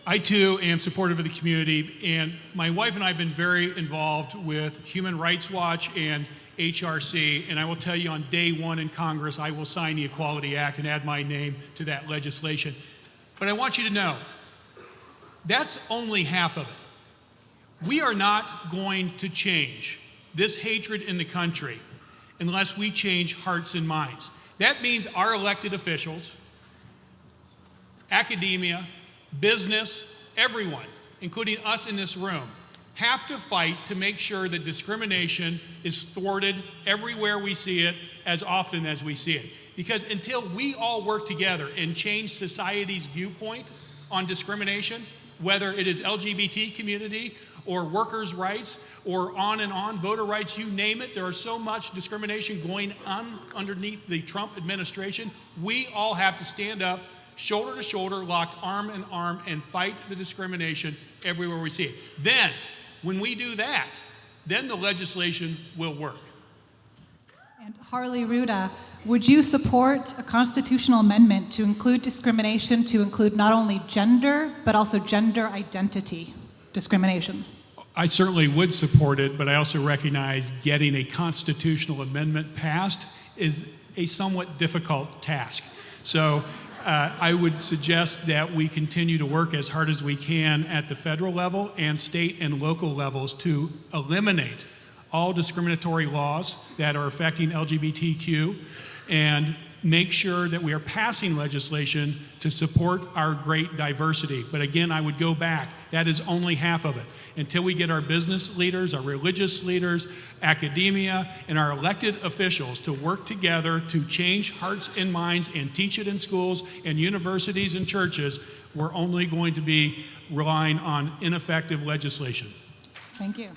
I too am supportive of the community, and my wife and I have been very involved with Human Rights Watch and HRC, and I will tell you on day one in Congress, I will sign the Equality Act and add my name to that legislation. But I want you to know, that's only half of it. We are not going to change this hatred in the country unless we change hearts and minds. That means our elected officials, academia, business, everyone, including us in this room, have to fight to make sure that discrimination is thwarted everywhere we see it, as often as we see it. Because until we all work together and change society's viewpoint on discrimination, whether it is LGBT community or workers' rights or on, voter rights, you name it, there is so much discrimination going on underneath the Trump administration. We all have to stand up, shoulder to shoulder, locked arm in arm, and fight the discrimination everywhere we see it. Then, when we do that, then the legislation will work. And Harley, Rouda, would you support a constitutional amendment to include discrimination, to include not only gender, but also gender identity discrimination? I certainly would support it, but I also recognize getting a constitutional amendment passed is a somewhat difficult task. So I would suggest that we continue to work as hard as we can at the federal level and state and local levels to eliminate all discriminatory laws that are affecting LGBTQ and make sure that we are passing legislation to support our great diversity. But again, I would go back, that is only half of it. Until we get our business leaders, our religious leaders, academia, and our elected officials to work together to change hearts and minds and teach it in schools and universities and churches, we're only going to be relying on ineffective legislation. Thank you.